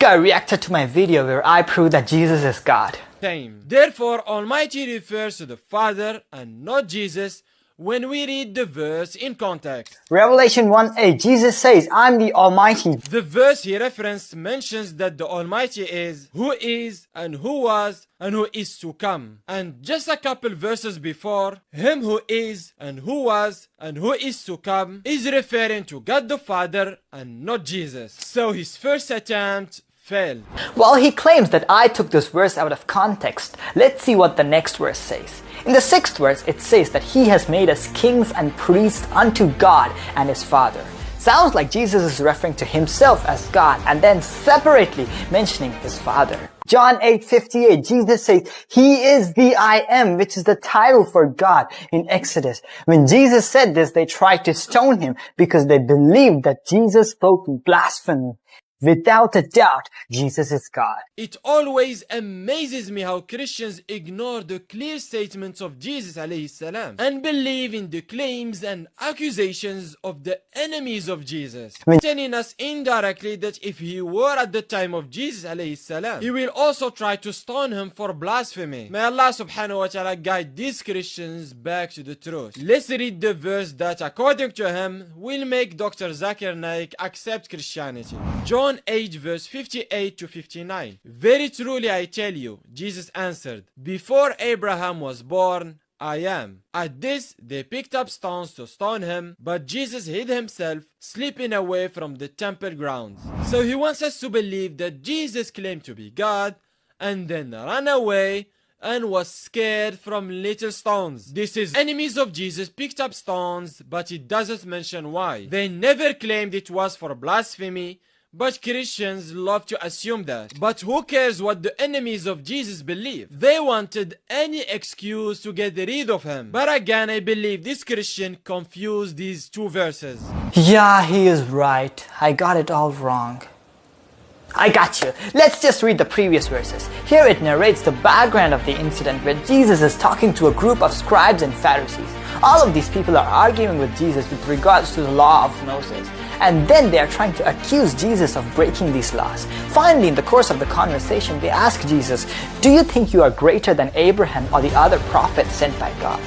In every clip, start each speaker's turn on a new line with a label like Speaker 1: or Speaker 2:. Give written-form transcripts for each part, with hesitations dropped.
Speaker 1: guy reacted to my video where I proved that Jesus is God.
Speaker 2: Therefore, Almighty refers to the Father and not Jesus when we read the verse in context.
Speaker 1: Revelation 1:8, Jesus says, I'm the Almighty.
Speaker 2: The verse he referenced mentions that the Almighty is who is and who was and who is to come. And just a couple verses before, him who is and who was and who is to come is referring to God the Father and not Jesus. So his first attempt failed.
Speaker 1: While he claims that I took this verse out of context, let's see what the next verse says. In the 6th verse, it says that he has made us kings and priests unto God and his Father. Sounds like Jesus is referring to himself as God and then separately mentioning his Father. John 8:58, Jesus says, He is the I am, which is the title for God in Exodus. When Jesus said this, they tried to stone him because they believed that Jesus spoke blasphemy. Without a doubt, Jesus is God.
Speaker 2: It always amazes me how Christians ignore the clear statements of Jesus ﷺ and believe in the claims and accusations of the enemies of Jesus, telling us indirectly that if he were at the time of Jesus ﷺ, he will also try to stone him for blasphemy. May Allah subhanahu wa ta'ala guide these Christians back to the truth. Let's read the verse that, according to him, will make Dr. Zakir Naik accept Christianity. John 8 verse 58 to 59. Very truly I tell you, Jesus answered, before Abraham was born, I am. At this, they picked up stones to stone him, but Jesus hid himself, slipping away from the temple grounds. So he wants us to believe that Jesus claimed to be God, and then ran away, and was scared from little stones. This is enemies of Jesus picked up stones, but it doesn't mention why. They never claimed it was for blasphemy, but Christians love to assume that. But who cares what the enemies of Jesus believe? They wanted any excuse to get rid of him. But again, I believe this Christian confused these two verses.
Speaker 1: Yeah, he is right. I got it all wrong. I got you. Let's just read the previous verses. Here it narrates the background of the incident where Jesus is talking to a group of scribes and Pharisees. All of these people are arguing with Jesus with regards to the law of Moses. And then they are trying to accuse Jesus of breaking these laws. Finally, in the course of the conversation, they ask Jesus, do you think you are greater than Abraham or the other prophets sent by God?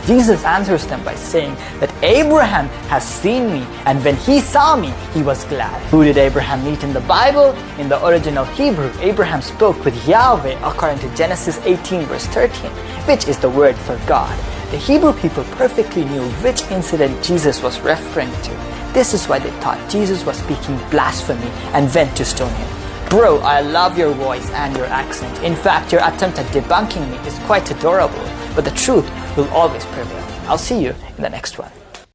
Speaker 1: Jesus answers them by saying that Abraham has seen me, and when he saw me, he was glad. Who did Abraham meet in the Bible? In the original Hebrew, Abraham spoke with Yahweh according to Genesis 18 verse 13, which is the word for God. The Hebrew people perfectly knew which incident Jesus was referring to. This is why they thought Jesus was speaking blasphemy and went to stone him. Bro, I love your voice and your accent. In fact, your attempt at debunking me is quite adorable, but the truth will always prevail. I'll see you in the next one.